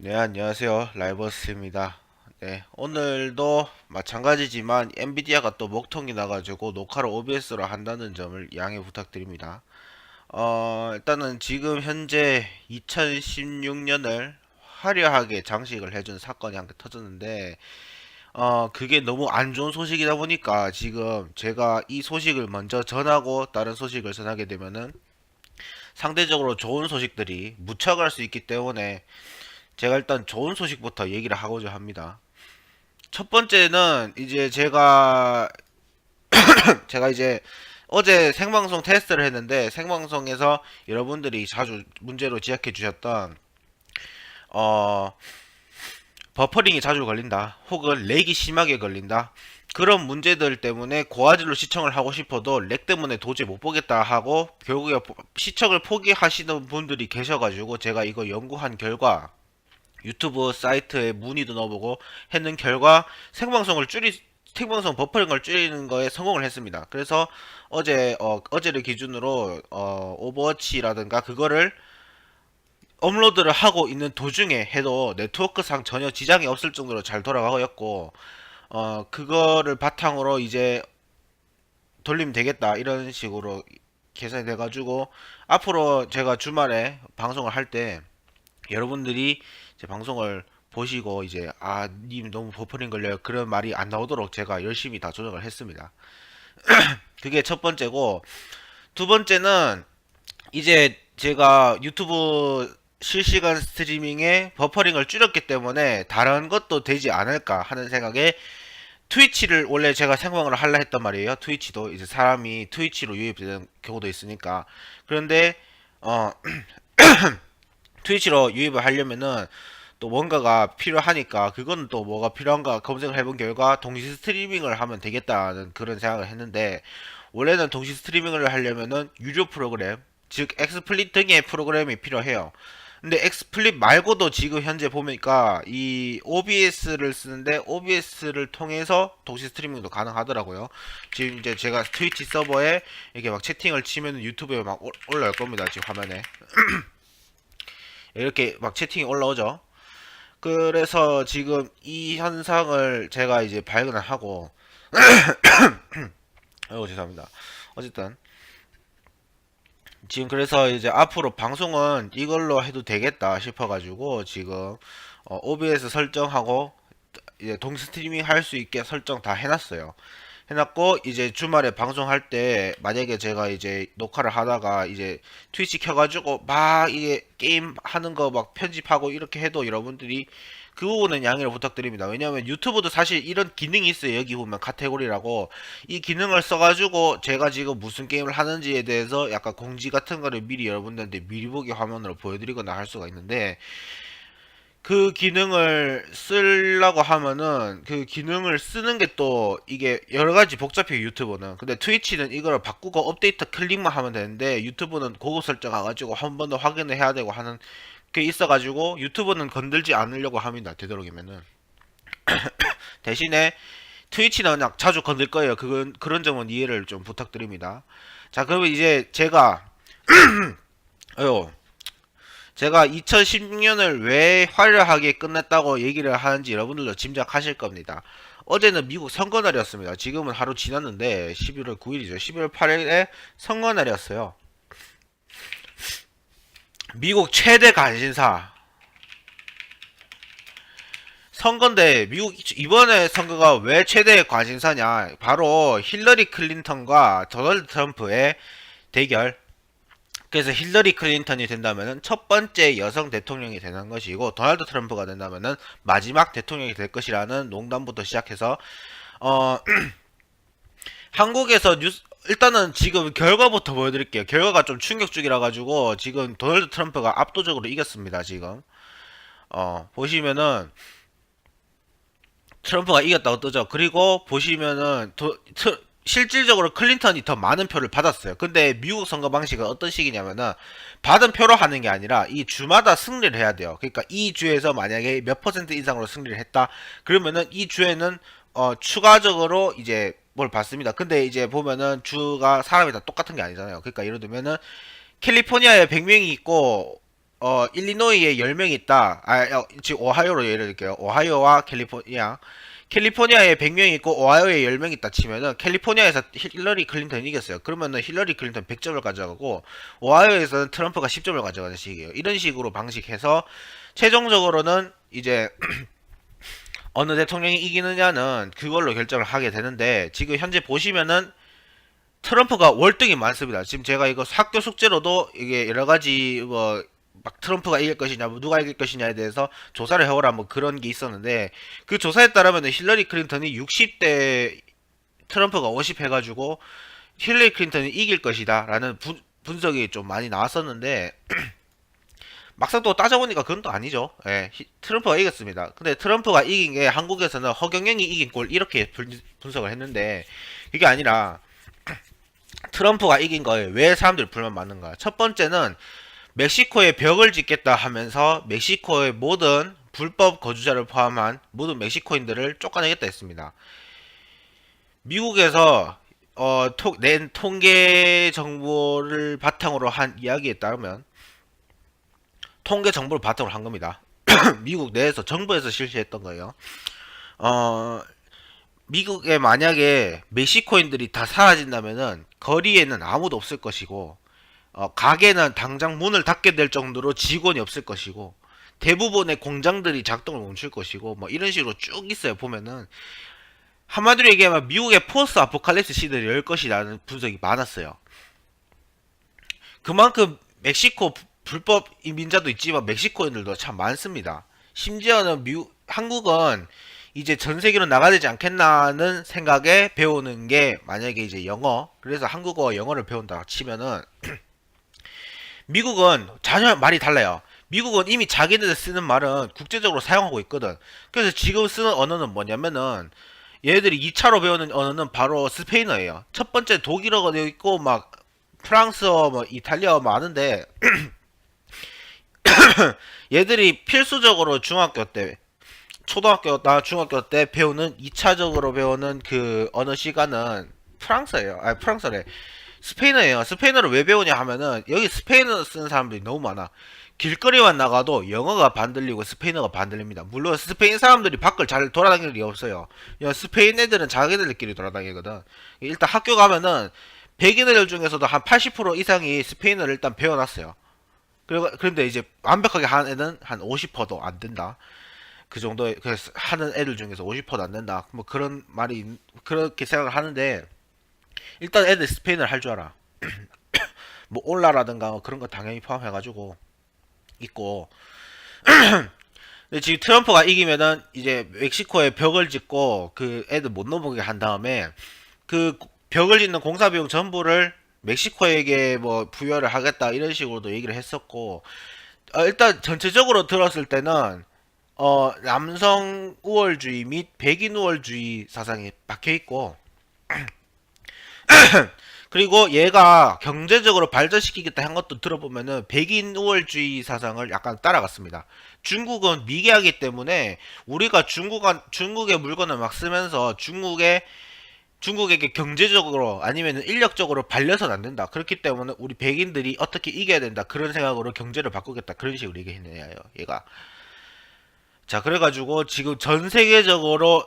네, 안녕하세요. 라이버스입니다. 네, 오늘도 마찬가지지만 엔비디아가 또 먹통이 나가지고 녹화를 OBS로 한다는 점을 양해 부탁드립니다. 일단은 지금 현재 2016년을 화려하게 장식을 해준 사건이 한 개 터졌는데, 그게 너무 안 좋은 소식이다 보니까 지금 제가 이 소식을 먼저 전하고 다른 소식을 전하게 되면은 상대적으로 좋은 소식들이 무척할 수 있기 때문에 제가 일단 좋은 소식부터 얘기를 하고자 합니다. 첫 번째는 이제 제가 이제 어제 생방송 테스트를 했는데 생방송에서 여러분들이 자주 문제로 지적해 주셨던 어 버퍼링이 자주 걸린다 혹은 렉이 심하게 걸린다 그런 문제들 때문에 고화질로 시청을 하고 싶어도 렉 때문에 도저히 못 보겠다 하고 결국에 시청을 포기하시는 분들이 계셔가지고 제가 이거 연구한 결과 유튜브 사이트에 문의도 넣어보고 했는 결과 생방송 버퍼링을 줄이는 거에 성공을 했습니다. 그래서 어제를 기준으로 오버워치라든가 그거를 업로드를 하고 있는 도중에 해도 네트워크상 전혀 지장이 없을 정도로 잘 돌아가고 있고 그거를 바탕으로 이제 돌리면 되겠다 이런 식으로 계산이 돼가지고 앞으로 제가 주말에 방송을 할 때 여러분들이 제 방송을 보시고 이제 님 너무 버퍼링 걸려요 그런 말이 안 나오도록 제가 열심히 다 조정을 했습니다. 그게 첫 번째고 두 번째는 이제 제가 유튜브 실시간 스트리밍에 버퍼링을 줄였기 때문에 다른 것도 되지 않을까 하는 생각에 트위치를 원래 제가 생방을 하려 했단 말이에요. 트위치도 이제 사람이 트위치로 유입되는 경우도 있으니까. 그런데 트위치로 유입을 하려면은 또 뭔가가 필요하니까 그거는 또 뭐가 필요한가 검색을 해본 결과 동시 스트리밍을 하면 되겠다는 그런 생각을 했는데 원래는 동시 스트리밍을 하려면은 유료 프로그램 즉 엑스플릿 등의 프로그램이 필요해요. 근데 엑스플릿 말고도 지금 현재 보니까 이 OBS를 쓰는데 OBS를 통해서 동시 스트리밍도 가능하더라고요. 지금 이제 제가 트위치 서버에 이렇게 막 채팅을 치면 유튜브에 막 올라올 겁니다. 지금 화면에 이렇게 막 채팅이 올라오죠. 그래서 지금 이 현상을 제가 이제 발견을 하고, 아이고, 죄송합니다. 어쨌든, 지금 그래서 이제 앞으로 방송은 이걸로 해도 되겠다 싶어가지고, 지금, OBS 설정하고, 이제 동 스트리밍 할 수 있게 설정 다 해놨어요. 해놨고 이제 주말에 방송할 때 만약에 제가 이제 녹화를 하다가 이제 트위치 켜가지고 막 이게 게임 하는 거 막 편집하고 이렇게 해도 여러분들이 그 부분은 양해를 부탁드립니다. 왜냐하면 유튜브도 사실 이런 기능이 있어요. 여기 보면 카테고리라고 이 기능을 써가지고 제가 지금 무슨 게임을 하는지에 대해서 약간 공지 같은 거를 미리 여러분들한테 미리 보기 화면으로 보여드리거나 할 수가 있는데 그 기능을 쓰려고 하면은 그 기능을 쓰는 게 또 이게 여러 가지 복잡해요 유튜브는. 근데 트위치는 이걸 바꾸고 업데이트 클릭만 하면 되는데 유튜브는 그거 설정 가가지고 한 번 더 확인을 해야 되고 하는 게 있어가지고 유튜브는 건들지 않으려고 합니다 되도록이면은. 대신에 트위치는 그냥 자주 건들 거예요. 그런 점은 이해를 좀 부탁드립니다. 자 그러면 이제 어요 제가 2016년을 왜 화려하게 끝냈다고 얘기를 하는지 여러분들도 짐작하실 겁니다. 어제는 미국 선거날이었습니다. 지금은 하루 지났는데 11월 9일이죠. 11월 8일에 선거날이었어요. 미국 최대 관심사 선거인데 미국 이번에 선거가 왜 최대 관심사냐? 바로 힐러리 클린턴과 도널드 트럼프의 대결. 그래서 힐러리 클린턴이 된다면은 첫 번째 여성 대통령이 되는 것이고 도널드 트럼프가 된다면은 마지막 대통령이 될 것이라는 농담부터 시작해서 어 한국에서 뉴스 일단은 지금 결과부터 보여드릴게요. 결과가 좀 충격적이라 가지고 지금 도널드 트럼프가 압도적으로 이겼습니다. 지금 보시면은 트럼프가 이겼다고 뜨죠. 그리고 보시면은 실질적으로 클린턴이 더 많은 표를 받았어요. 근데 미국 선거 방식은 어떤 식이냐면은 받은 표로 하는 게 아니라 이 주마다 승리를 해야 돼요. 그러니까 이 주에서 만약에 몇 퍼센트 이상으로 승리를 했다. 그러면은 이 주에는 추가적으로 이제 뭘 받습니다. 근데 이제 보면은 주가 사람이 다 똑같은 게 아니잖아요. 그러니까 예를 들면은 캘리포니아에 100명이 있고 일리노이에 10명이 있다. 지금 오하이오로 예를 들게요. 오하이오와 캘리포니아. 캘리포니아에 100명이 있고 오하이오에 10명이 있다 치면은 캘리포니아에서 힐러리 클린턴이 이겼어요. 그러면은 힐러리 클린턴 100점을 가져가고 오하이오에서는 트럼프가 10점을 가져가는 식이에요. 이런 식으로 방식해서 최종적으로는 이제 어느 대통령이 이기느냐는 그걸로 결정을 하게 되는데 지금 현재 보시면은 트럼프가 월등히 많습니다. 지금 제가 이거 학교 숙제로도 이게 여러 가지 뭐 막 트럼프가 이길 것이냐, 뭐 누가 이길 것이냐에 대해서 조사를 해오라 뭐 그런 게 있었는데 그 조사에 따르면 힐러리 클린턴이 60대 트럼프가 50 해가지고 힐러리 클린턴이 이길 것이다라는 분석이 좀 많이 나왔었는데 막상 또 따져보니까 그건 또 아니죠. 예, 트럼프가 이겼습니다. 근데 트럼프가 이긴 게 한국에서는 허경영이 이긴 꼴 이렇게 분석을 했는데 이게 아니라 트럼프가 이긴 거에 왜 사람들이 불만 많은가? 첫 번째는 멕시코에 벽을 짓겠다 하면서 멕시코의 모든 불법 거주자를 포함한 모든 멕시코인들을 쫓아내겠다 했습니다. 미국에서 낸 통계 정보를 바탕으로 한 이야기에 따르면 통계 정보를 바탕으로 한 겁니다. 미국 내에서 정부에서 실시했던 거예요. 어, 미국에 만약에 멕시코인들이 다 사라진다면은 거리에는 아무도 없을 것이고 가게는 당장 문을 닫게 될 정도로 직원이 없을 것이고 대부분의 공장들이 작동을 멈출 것이고 뭐 이런 식으로 쭉 있어요. 보면은 한마디로 얘기하면 미국의 포스트 아포칼립스 시대를 열 것이라는 분석이 많았어요. 그만큼 멕시코 불법 이민자도 있지만 멕시코인들도 참 많습니다. 심지어는 한국은 이제 전 세계로 나가야 되지 않겠나는 생각에 배우는 게 만약에 이제 영어, 그래서 한국어 영어를 배운다 치면은 미국은 전혀 말이 달라요. 미국은 이미 자기네들 쓰는 말은 국제적으로 사용하고 있거든. 그래서 지금 쓰는 언어는 뭐냐면은 얘들이 2차로 배우는 언어는 바로 스페인어예요. 첫 번째 독일어가 되어 있고 막 프랑스어, 뭐 이탈리아어 많은데 얘들이 필수적으로 중학교 때, 초등학교나 중학교 때 배우는 2차적으로 배우는 그 언어 시간은 프랑스예요. 아니 프랑스래. 스페인어예요. 스페인어를 왜 배우냐 하면은 여기 스페인어 쓰는 사람들이 너무 많아. 길거리만 나가도 영어가 반 들리고 스페인어가 반 들립니다. 물론 스페인 사람들이 밖을 잘 돌아다닐 일이 없어요. 스페인 애들은 자기들끼리 돌아다니거든. 일단 학교 가면은 백인 애들 중에서도 한 80% 이상이 스페인어를 일단 배워놨어요. 그런데 이제 완벽하게 하는 애는 한 50%도 안 된다. 그 정도 그래서 하는 애들 중에서 50%도 안 된다. 뭐 그런 말이 그렇게 생각을 하는데 일단 애들 스페인어를 할 줄 알아. 뭐 올라라든가 그런 거 당연히 포함해가지고 있고. 근데 지금 트럼프가 이기면은 이제 멕시코에 벽을 짓고 그 애들 못 넘어오게 한 다음에 그 벽을 짓는 공사 비용 전부를 멕시코에게 뭐 부여를 하겠다 이런 식으로도 얘기를 했었고 일단 전체적으로 들었을 때는 남성 우월주의 및 백인 우월주의 사상이 박혀 있고 그리고 얘가 경제적으로 발전시키겠다 한 것도 들어보면은 백인 우월주의 사상을 약간 따라갔습니다. 중국은 미개하기 때문에 우리가 중국의 물건을 막 쓰면서 중국에게 경제적으로 아니면 인력적으로 발려서는 안 된다. 그렇기 때문에 우리 백인들이 어떻게 이겨야 된다. 그런 생각으로 경제를 바꾸겠다. 그런 식으로 얘기했네요. 얘가. 자, 그래가지고 지금 전 세계적으로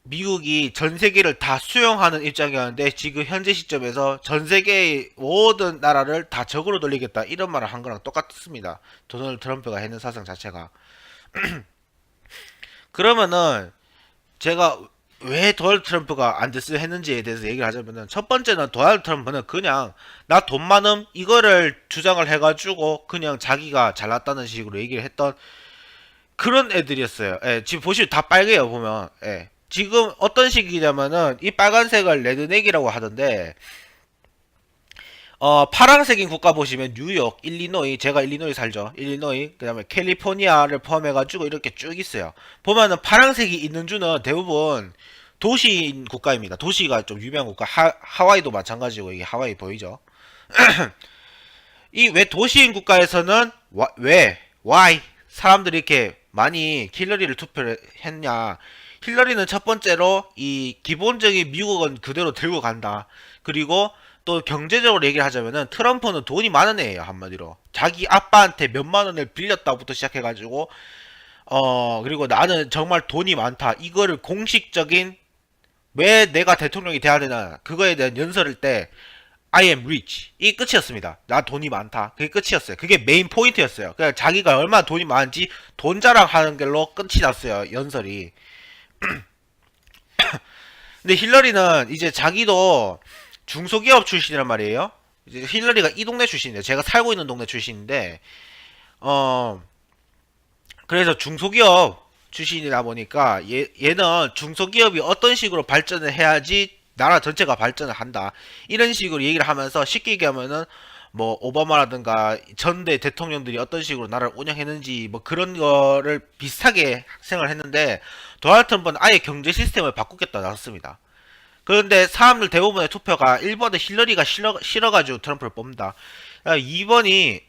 미국이 전 세계를 다 수용하는 입장이었는데 지금 현재 시점에서 전 세계의 모든 나라를 다 적으로 돌리겠다 이런 말을 한 거랑 똑같습니다. 도널드 트럼프가 했는 사상 자체가. 그러면은 제가 왜 도널드 트럼프가 안 됐어 했는지에 대해서 얘기를 하자면은 첫 번째는 도널드 트럼프는 그냥 나 돈 많음 이거를 주장을 해가지고 그냥 자기가 잘났다는 식으로 얘기를 했던 그런 애들이었어요. 예, 지금 보시면 다 빨개요 보면. 예. 지금 어떤 식이냐면은 이 빨간색을 레드넥이라고 하던데 파란색인 국가 보시면 뉴욕, 일리노이, 제가 일리노이 살죠. 일리노이, 그 다음에 캘리포니아를 포함해가지고 이렇게 쭉 있어요. 보면은 파란색이 있는 주는 대부분 도시인 국가입니다. 도시가 좀 유명한 국가, 하와이도 마찬가지고 이게 하와이 보이죠? 이 왜 도시인 국가에서는 why 사람들이 이렇게 많이 힐러리를 투표를 했냐? 힐러리는 첫 번째로 이 기본적인 미국은 그대로 들고 간다. 그리고 또 경제적으로 얘기를 하자면은 트럼프는 돈이 많은 애예요, 한마디로. 자기 아빠한테 몇만 원을 빌렸다부터 시작해가지고 그리고 나는 정말 돈이 많다. 이거를 공식적인 왜 내가 대통령이 돼야 되나 그거에 대한 연설을 때 I am rich 이 끝이었습니다. 나 돈이 많다. 그게 끝이었어요. 그게 메인 포인트였어요. 그냥 자기가 얼마나 돈이 많은지 돈 자랑하는 걸로 끝이 났어요. 연설이. 근데 힐러리는 이제 자기도 중소기업 출신이란 말이에요. 이제 힐러리가 이 동네 출신이에요. 제가 살고 있는 동네 출신인데 어 그래서 중소기업 출신이다 보니까 얘는 중소기업이 어떤 식으로 발전을 해야지 나라 전체가 발전을 한다. 이런 식으로 얘기를 하면서 쉽게 얘기하면은 뭐 오바마라든가 전대 대통령들이 어떤 식으로 나라를 운영했는지 뭐 그런 거를 비슷하게 생각을 했는데 도널드 트럼프는 아예 경제 시스템을 바꾸겠다 나섰습니다. 그런데 사람들 대부분의 투표가 1번에 힐러리가 싫어가지고 트럼프를 뽑는다. 2번이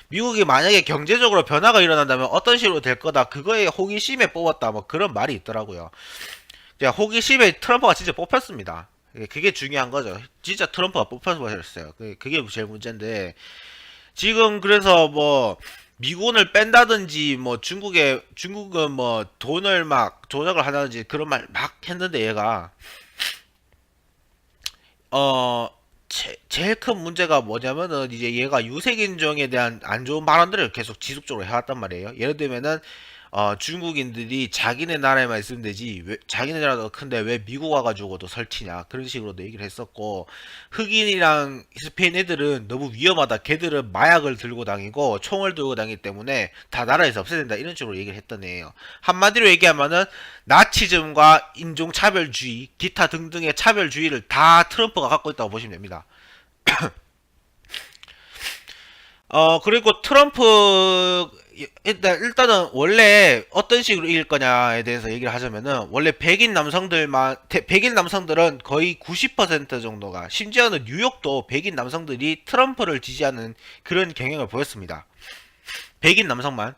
미국이 만약에 경제적으로 변화가 일어난다면 어떤 식으로 될 거다. 그거에 호기심에 뽑았다. 뭐 그런 말이 있더라고요. 호기심에 트럼프가 진짜 뽑혔습니다. 그게 중요한 거죠. 진짜 트럼프가 뽑혀버렸어요. 그게 제일 문제인데 지금 그래서 뭐 미군을 뺀다든지 뭐 중국은 뭐 돈을 막 조작을 하다든지 그런 말 막 했는데 얘가 제일 큰 문제가 뭐냐면은 이제 얘가 유색인종에 대한 안 좋은 발언들을 계속 지속적으로 해왔단 말이에요. 예를 들면은 중국인들이 자기네 나라에만 있으면 되지 왜, 자기네 나라도 큰데 왜 미국 와가지고도 설치냐 그런 식으로도 얘기를 했었고 흑인이랑 스페인 애들은 너무 위험하다 걔들은 마약을 들고 다니고 총을 들고 다니기 때문에 다 나라에서 없애야 된다 이런 식으로 얘기를 했던 애예요. 한마디로 얘기하면은 나치즘과 인종차별주의 기타 등등의 차별주의를 다 트럼프가 갖고 있다고 보시면 됩니다. 그리고 트럼프 일단은 원래 어떤 식으로 이길 거냐에 대해서 얘기를 하자면은 원래 백인 남성들은 거의 90% 정도가 심지어는 뉴욕도 백인 남성들이 트럼프를 지지하는 그런 경향을 보였습니다. 백인 남성만.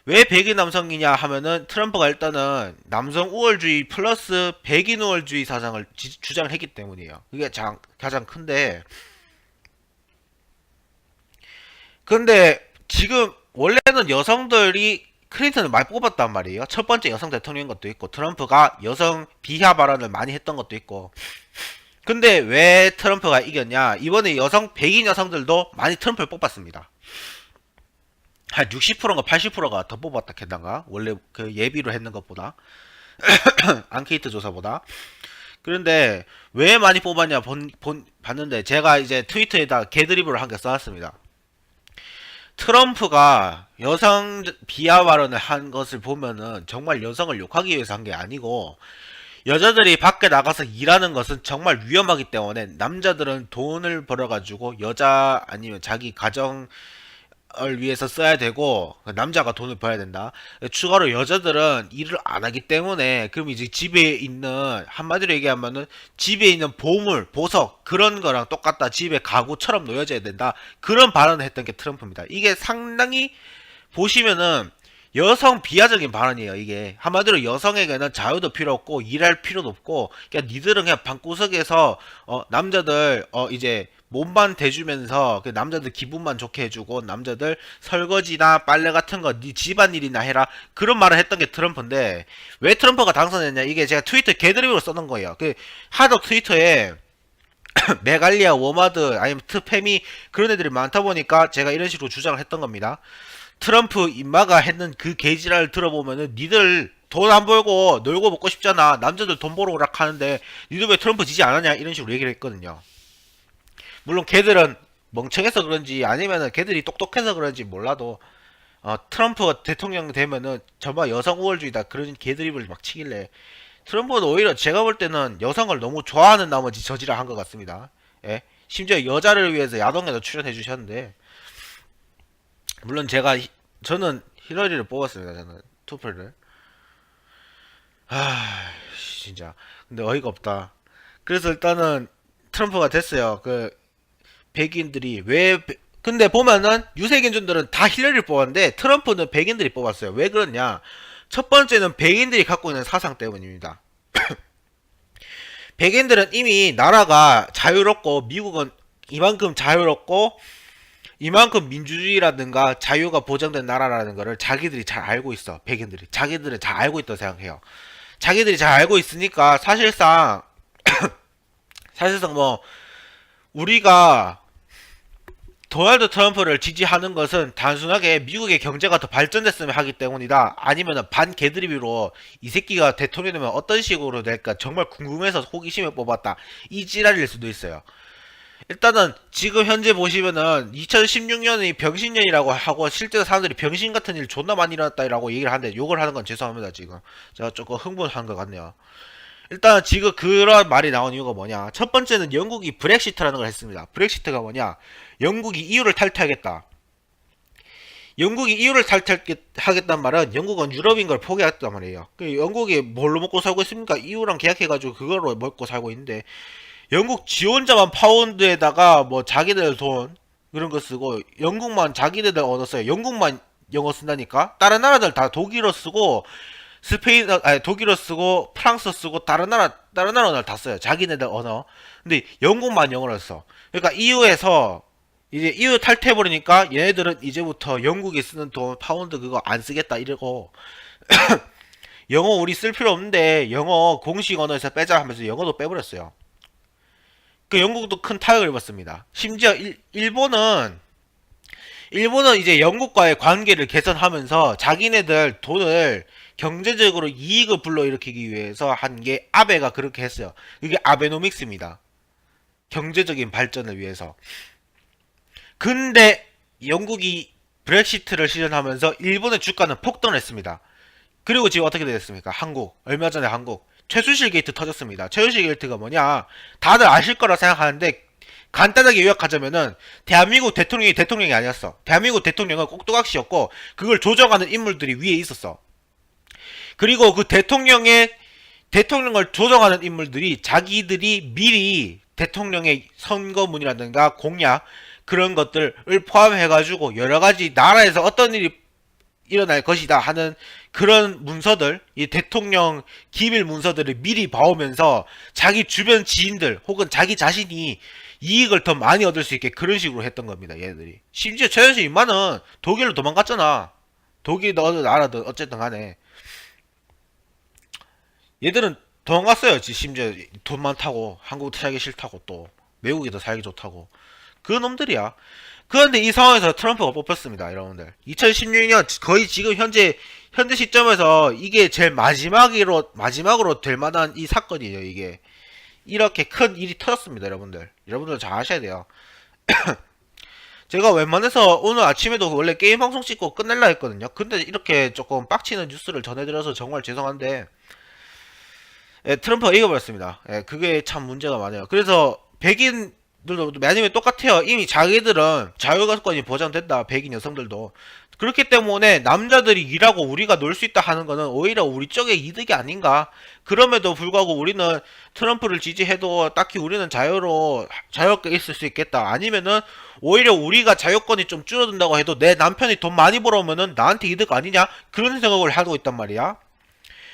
왜 백인 남성이냐 하면은 트럼프가 일단은 남성 우월주의 플러스 백인 우월주의 사상을 주장을 했기 때문이에요. 그게 가장 큰데 근데 지금 원래는 여성들이 클린턴을 많이 뽑았단 말이에요. 첫 번째 여성 대통령인 것도 있고 트럼프가 여성 비하 발언을 많이 했던 것도 있고 근데 왜 트럼프가 이겼냐 이번에 백인 여성들도 많이 트럼프를 뽑았습니다. 한 60%인가 80%가 더 뽑았다 했던가 원래 그 예비로 했는 것보다 앙케이트 조사보다. 그런데 왜 많이 뽑았냐 봤는데 제가 이제 트위터에다 개드립을 한 개 써놨습니다. 트럼프가 여성 비하 발언을 한 것을 보면은 정말 여성을 욕하기 위해서 한 게 아니고 여자들이 밖에 나가서 일하는 것은 정말 위험하기 때문에 남자들은 돈을 벌어가지고 여자 아니면 자기 가정을 위해서 써야 되고 남자가 돈을 벌어야 된다. 추가로 여자들은 일을 안 하기 때문에 그럼 이제 집에 있는 한마디로 얘기하면은 집에 있는 보물, 보석 그런 거랑 똑같다. 집에 가구처럼 놓여져야 된다. 그런 발언을 했던 게 트럼프입니다. 이게 상당히 보시면은 여성 비하적인 발언이에요. 이게 한마디로 여성에게는 자유도 필요 없고 일할 필요도 없고 그냥 니들은 그냥 방구석에서 남자들 이제 몸만 대주면서 그 남자들 기분만 좋게 해주고 남자들 설거지나 빨래 같은 거 네 집안일이나 해라 그런 말을 했던 게 트럼프인데 왜 트럼프가 당선했냐 이게 제가 트위터 개드립으로 써놓은 거예요. 그 하도 트위터에 메갈리아, 워마드 아니면 트페미 그런 애들이 많다 보니까 제가 이런 식으로 주장을 했던 겁니다. 트럼프 인마가 했는 그 개지랄을 들어보면은 니들 돈 안 벌고 놀고 먹고 싶잖아. 남자들 돈 벌어 오라 하는데 니들 왜 트럼프 지지 안 하냐 이런 식으로 얘기를 했거든요. 물론 걔들은 멍청해서 그런지 아니면은 걔들이 똑똑해서 그런지 몰라도 트럼프 대통령 되면은 정말 여성 우월주의다 그런 개드립을 막 치길래 트럼프는 오히려 제가 볼 때는 여성을 너무 좋아하는 나머지 저지를 한 것 같습니다. 예? 심지어 여자를 위해서 야동에도 출연해 주셨는데 물론 저는 힐러리를 뽑았습니다. 저는 투표를. 진짜 근데 어이가 없다. 그래서 일단은 트럼프가 됐어요. 그 백인들이 근데 보면은 유색인종들은 다 힐러리를 뽑았는데 트럼프는 백인들이 뽑았어요. 왜 그러냐? 첫 번째는 백인들이 갖고 있는 사상 때문입니다. 백인들은 이미 나라가 자유롭고 미국은 이만큼 자유롭고 이만큼 민주주의라든가 자유가 보장된 나라라는 거를 자기들이 잘 알고 있어. 백인들이 자기들은 잘 알고 있다고 생각해요. 자기들이 잘 알고 있으니까 사실상 뭐 우리가 도널드 트럼프를 지지하는 것은 단순하게 미국의 경제가 더 발전됐으면 하기 때문이다. 아니면은 반개드립으로 이 새끼가 대통령이 되면 어떤 식으로 될까 정말 궁금해서 호기심에 뽑았다. 이 찌라리일 수도 있어요. 일단은 지금 현재 보시면은 2016년이 병신년이라고 하고 실제로 사람들이 병신 같은 일 존나 많이 일어났다라고 얘기를 하는데 욕을 하는 건 죄송합니다. 지금 제가 조금 흥분한 것 같네요. 일단 지금 그런 말이 나온 이유가 뭐냐. 첫 번째는 영국이 브렉시트라는 걸 했습니다. 브렉시트가 뭐냐. 영국이 EU를 탈퇴하겠다. 영국이 EU를 탈퇴하겠다는 말은 영국은 유럽인 걸 포기했단 말이에요. 영국이 뭘로 먹고 살고 있습니까? EU랑 계약해가지고 그걸로 먹고 살고 있는데 영국 지 혼자만 파운드에다가 뭐 자기들 돈 그런 거 쓰고 영국만 자기네들 언어 써요. 영국만 영어 쓴다니까? 다른 나라들 다 독일어 쓰고 스페인 아니 독일어 쓰고 프랑스 쓰고 다른 나라 언어를 다 써요. 자기네들 언어. 근데 영국만 영어를 써. 그러니까 EU에서 이제 EU 탈퇴해 버리니까 얘네들은 이제부터 영국이 쓰는 돈 파운드 그거 안 쓰겠다 이러고 영어 우리 쓸 필요 없는데 영어 공식 언어에서 빼자 하면서 영어도 빼버렸어요. 그 영국도 큰 타격을 입었습니다. 심지어 일본은 이제 영국과의 관계를 개선하면서 자기네들 돈을 경제적으로 이익을 불러일으키기 위해서 한 게 아베가 그렇게 했어요. 이게 아베노믹스입니다. 경제적인 발전을 위해서. 근데 영국이 브렉시트를 실현하면서 일본의 주가는 폭등을 했습니다. 그리고 지금 어떻게 됐습니까? 얼마 전에 한국 최순실 게이트 터졌습니다. 최순실 게이트가 뭐냐? 다들 아실 거라 생각하는데 간단하게 요약하자면은 대한민국 대통령이 아니었어. 대한민국 대통령은 꼭두각시였고 그걸 조정하는 인물들이 위에 있었어. 그리고 그 대통령을 조정하는 인물들이 자기들이 미리 대통령의 선거문이라든가 공약 그런 것들을 포함해가지고 여러가지 나라에서 어떤 일이 일어날 것이다 하는 그런 문서들, 이 대통령 기밀 문서들을 미리 봐오면서 자기 주변 지인들 혹은 자기 자신이 이익을 더 많이 얻을 수 있게 그런 식으로 했던 겁니다. 얘들이. 심지어 최현실 인마는 독일로 도망갔잖아. 독일도 어느 나라든 어쨌든 간에. 얘들은 도망갔어요. 심지어 돈 많다고 현국 살기 싫다고 또 외국에 더 살기 좋다고. 그 놈들이야. 그런데 이 상황에서 트럼프가 뽑혔습니다. 여러분들. 2016년 거의 지금 현재 시점에서 이게 제일 마지막으로 될 만한 이 사건이에요. 이게. 이렇게 큰 일이 터졌습니다. 여러분들 잘 아셔야 돼요. 제가 웬만해서 오늘 아침에도 원래 게임 방송 찍고 끝낼라 했거든요. 근데 이렇게 조금 빡치는 뉴스를 전해드려서 정말 죄송한데 트럼프가 이겨버렸습니다. 그게 참 문제가 많아요. 그래서 백인들도 매니면 똑같아요. 이미 자기들은 자유가권이 보장된다. 백인 여성들도. 그렇기 때문에 남자들이 일하고 우리가 놀 수 있다 하는 거는 오히려 우리 쪽의 이득이 아닌가. 그럼에도 불구하고 우리는 트럼프를 지지해도 딱히 우리는 자유롭게 있을 수 있겠다. 아니면은 오히려 우리가 자유권이 좀 줄어든다고 해도 내 남편이 돈 많이 벌어오면은 나한테 이득 아니냐? 그런 생각을 하고 있단 말이야.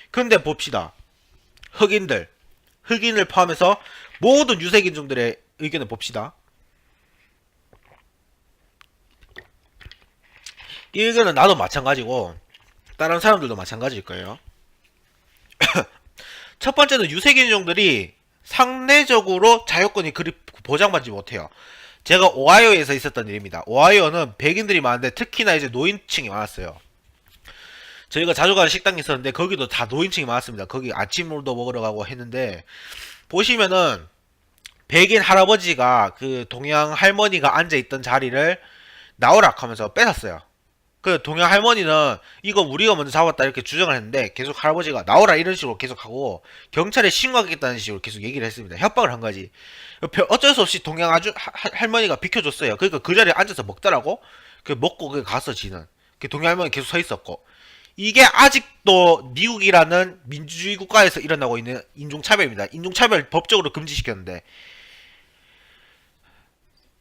근데 봅시다. 흑인을 포함해서 모든 유색인종들의 의견을 봅시다. 이 의견은 나도 마찬가지고 다른 사람들도 마찬가지일 거예요. 첫 번째는 유색인종들이 상대적으로 자유권이 그리 보장받지 못해요. 제가 오하이오에서 있었던 일입니다. 오하이오는 백인들이 많은데 특히나 이제 노인층이 많았어요. 저희가 자주 가는 식당이 있었는데 거기도 다 노인층이 많았습니다. 거기 아침물도 먹으러 가고 했는데 보시면은 백인 할아버지가 그 동양 할머니가 앉아있던 자리를 나오라 하면서 뺏었어요. 그 동양 할머니는 이거 우리가 먼저 잡았다 이렇게 주장을 했는데 계속 할아버지가 나오라 이런 식으로 계속하고 경찰에 신고하겠다는 식으로 계속 얘기를 했습니다. 협박을 한 거지. 어쩔 수 없이 동양 할머니가 비켜줬어요. 그러니까 그 자리에 앉아서 먹더라고. 그 먹고 그 가서 지는. 그 동양 할머니 계속 서 있었고. 이게 아직도 미국이라는 민주주의 국가에서 일어나고 있는 인종차별입니다. 인종차별 법적으로 금지시켰는데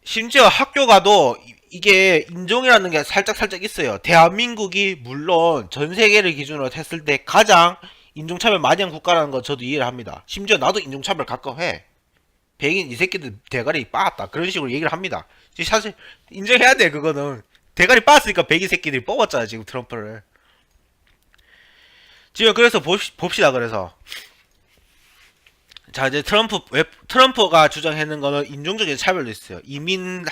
심지어 학교 가도 이게 인종이라는 게 살짝 있어요. 대한민국이 물론 전 세계를 기준으로 했을 때 가장 인종차별 많이 한 국가라는 거 저도 이해를 합니다. 심지어 나도 인종차별 가끔 해. 백인 이 새끼들 대가리 빠았다 그런 식으로 얘기를 합니다. 사실 인정해야 돼. 그거는 대가리 빠았으니까 백인 새끼들이 뽑았잖아 지금 트럼프를. 지금 그래서 봅시다. 그래서 자 이제 트럼프가 주장하는 거는 인종적인 차별도 있어요. 이민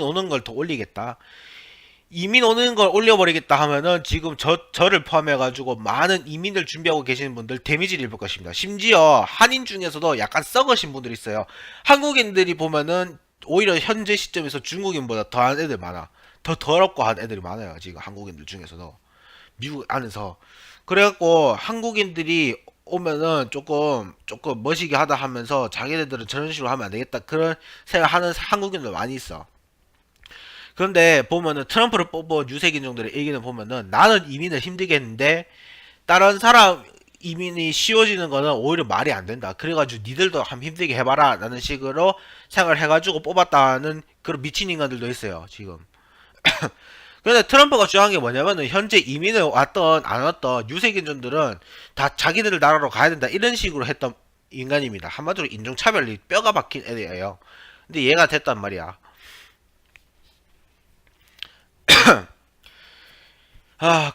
오는 걸 더 올리겠다. 이민 오는 걸 올려버리겠다 하면은 지금 저를 포함해가지고 많은 이민을 준비하고 계시는 분들 데미지를 입을 것입니다. 심지어 한인 중에서도 약간 썩으신 분들이 있어요. 한국인들이 보면은 오히려 현재 시점에서 중국인보다 더한 애들 많아. 더 더럽고 한 애들이 많아요. 지금 한국인들 중에서도. 미국 안에서. 그래갖고 한국인들이 오면은 조금 멋이게 하다 하면서 자기네들은 저런 식으로 하면 안 되겠다. 그런 생각하는 한국인들 많이 있어. 그런데 보면은 트럼프를 뽑은 유색인종들의 얘기는 보면은 나는 이민을 힘들게 했는데 다른 사람 이민이 쉬워지는 거는 오히려 말이 안 된다. 그래가지고 니들도 한번 힘들게 해봐라 라는 식으로 생각을 해가지고 뽑았다는 그런 미친 인간들도 있어요 지금. 근데 트럼프가 주장한 게 뭐냐면은 현재 이민을 왔던 안 왔던 유색인종들은 다 자기들 나라로 가야 된다 이런 식으로 했던 인간입니다. 한마디로 인종차별이 뼈가 박힌 애들이에요. 근데 얘가 됐단 말이야.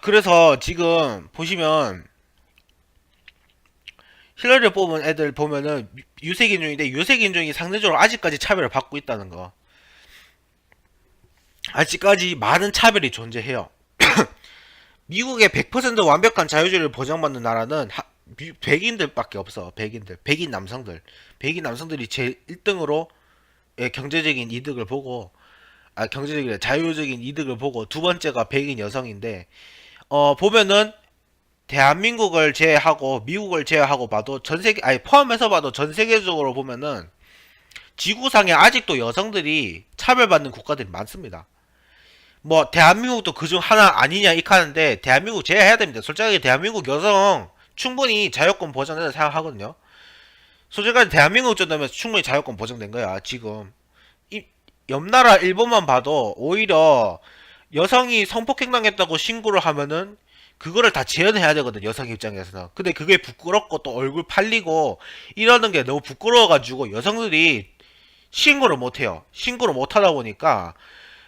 그래서 지금 보시면 힐러리를 뽑은 애들 보면은 유색인종인데 유색인종이 상대적으로 아직까지 차별을 받고 있다는 거. 아직까지 많은 차별이 존재해요. 미국의 100% 완벽한 자유주의를 보장받는 나라는 백인들밖에 없어. 백인 남성들. 백인 남성들이 제일 1등으로 경제적인 이득을 보고 경제적인 자유적인 이득을 보고 두 번째가 백인 여성인데 보면은 대한민국을 제외하고 미국을 제외하고 봐도 전 세계 포함해서 봐도 전 세계적으로 보면은 지구상에 아직도 여성들이 차별받는 국가들이 많습니다. 뭐 대한민국도 그중 하나 아니냐 이카는데 대한민국 제외해야 됩니다. 솔직하게 대한민국 여성 충분히 자유권 보장된다 생각하거든요. 솔직하게 대한민국 정도면 충분히 자유권 보장된 거야 지금. 옆나라 일본만 봐도 오히려 여성이 성폭행 당했다고 신고를 하면은 그거를 다 재현해야 되거든 여성 입장에서는. 근데 그게 부끄럽고 또 얼굴 팔리고 이러는 게 너무 부끄러워가지고 여성들이 신고를 못해요. 신고를 못하다 보니까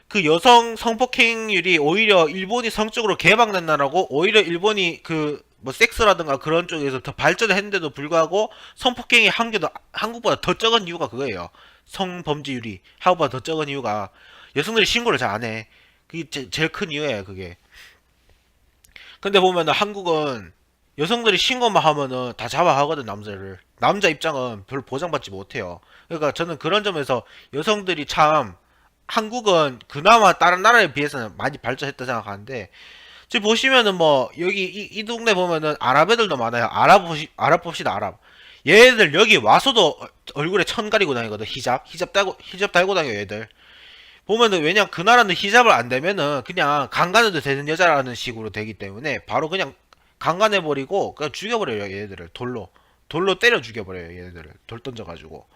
그 여성 성폭행률이 오히려 일본이 성적으로 개방된 나라고 오히려 일본이 그 뭐 섹스라든가 그런 쪽에서 더 발전했는데도 불구하고 성폭행이 한국보다 더 적은 이유가 그거예요. 성범죄율이 한국보다 더 적은 이유가 여성들이 신고를 잘 안 해. 그게 제일 큰 이유예요 그게. 근데 보면은 한국은 여성들이 신고만 하면은 다 잡아하거든 남자를. 남자 입장은 별로 보장받지 못해요. 그러니까 저는 그런 점에서 여성들이 참 한국은 그나마 다른 나라에 비해서는 많이 발전했다 생각하는데 지금 보시면은 뭐 여기 이 동네 보면은 아랍 애들도 많아요. 아랍 봅시다 아랍. 얘들 여기 와서도 얼굴에 천 가리고 다니거든. 히잡 달고 다녀 얘들. 보면은 왜냐 그 나라는 히잡을 안 되면은 그냥 강간해도 되는 여자라는 식으로 되기 때문에 바로 그냥 강간해버리고 그냥 죽여버려요 얘들을. 돌로 때려 죽여버려요 얘들을. 돌 던져가지고.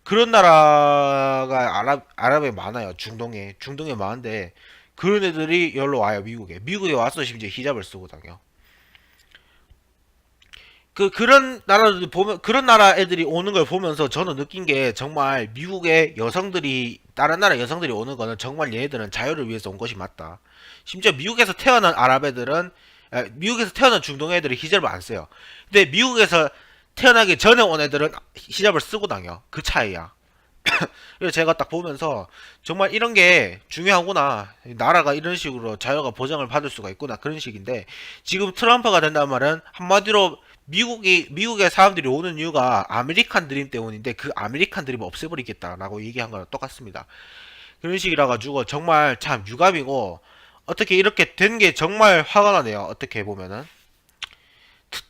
그런 나라가 아랍에 많아요. 중동에 많은데 그런 애들이 여기로 와요. 미국에 와서 심지어 히잡을 쓰고 다녀. 그런 나라들 보면 그런 나라 애들이 오는 걸 보면서 저는 느낀 게 정말 미국의 여성들이 다른 나라 여성들이 오는 거는 정말 얘네들은 자유를 위해서 온 것이 맞다. 심지어 미국에서 태어난 아랍 애들은 미국에서 태어난 중동 애들이 히잡을 안 써요. 근데 미국에서 태어나기 전에 온 애들은 히잡을 쓰고 다녀. 그 차이야. 그래서 제가 딱 보면서 정말 이런 게 중요하구나. 나라가 이런 식으로 자유가 보장을 받을 수가 있구나. 그런 식인데 지금 트럼프가 된다는 말은 한마디로 미국의 사람들이 오는 이유가 아메리칸 드림 때문인데 그 아메리칸 드림을 없애버리겠다라고 얘기한 거랑 똑같습니다. 그런 식이라 가지고 정말 참 유감이고 어떻게 이렇게 된 게 정말 화가 나네요. 어떻게 보면은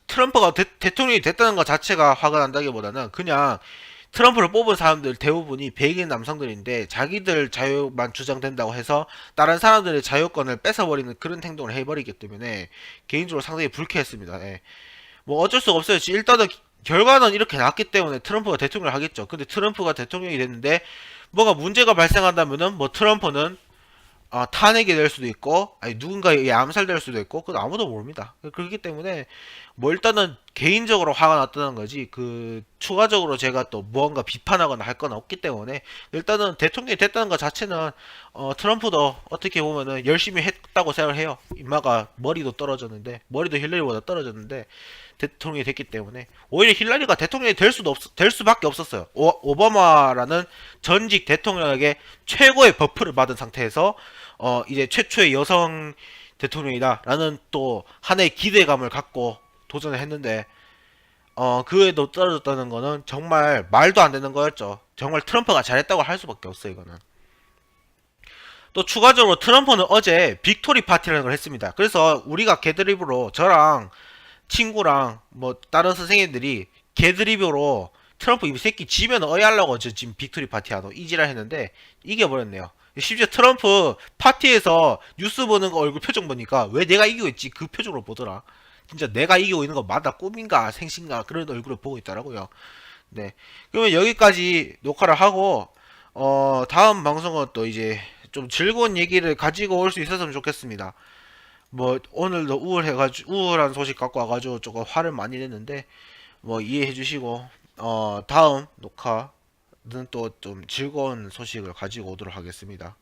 트럼프가 대통령이 됐다는 것 자체가 화가 난다기보다는 그냥 트럼프를 뽑은 사람들 대부분이 백인 남성들인데 자기들 자유만 주장된다고 해서 다른 사람들의 자유권을 뺏어버리는 그런 행동을 해버리기 때문에 개인적으로 상당히 불쾌했습니다. 예. 뭐 어쩔 수가 없어요. 일단은 결과는 이렇게 나왔기 때문에 트럼프가 대통령을 하겠죠. 근데 트럼프가 대통령이 됐는데 뭐가 문제가 발생한다면은 뭐 트럼프는 탄핵이 될 수도 있고, 아니, 누군가에게 암살될 수도 있고, 그건 아무도 모릅니다. 그렇기 때문에, 뭐, 일단은 개인적으로 화가 났다는 거지, 추가적으로 제가 또 무언가 비판하거나 할 건 없기 때문에, 일단은 대통령이 됐다는 것 자체는, 트럼프도 어떻게 보면은 열심히 했다고 생각을 해요. 인마가 머리도 떨어졌는데, 머리도 힐러리보다 떨어졌는데, 대통령이 됐기 때문에, 오히려 힐러리가 대통령이 될 수밖에 없었어요. 오바마라는 전직 대통령에게 최고의 버프를 받은 상태에서 이제 최초의 여성 대통령이다라는 또 하나의 기대감을 갖고 도전을 했는데 그에도 떨어졌다는 거는 정말 말도 안 되는 거였죠. 정말 트럼프가 잘했다고 할 수밖에 없어요, 이거는. 또 추가적으로 트럼프는 어제 빅토리 파티라는 걸 했습니다. 그래서 우리가 개드립으로 저랑 친구랑 뭐 다른 선생님들이 개드립으로 트럼프 이 새끼 지면 어이하려고 저 지금 빅토리 파티 하노 이지랄 했는데 이겨버렸네요. 심지어 트럼프 파티에서 뉴스 보는 거 얼굴 표정 보니까 왜 내가 이기고 있지 그 표정으로 보더라. 진짜 내가 이기고 있는 거 맞다 꿈인가 생신가 그런 얼굴을 보고 있더라고요. 네. 그러면 여기까지 녹화를 하고 다음 방송은 또 이제 좀 즐거운 얘기를 가지고 올 수 있었으면 좋겠습니다. 뭐 오늘도 우울한 소식 갖고 와가지고 조금 화를 많이 냈는데 뭐 이해해 주시고 다음 녹화는 또 좀 즐거운 소식을 가지고 오도록 하겠습니다.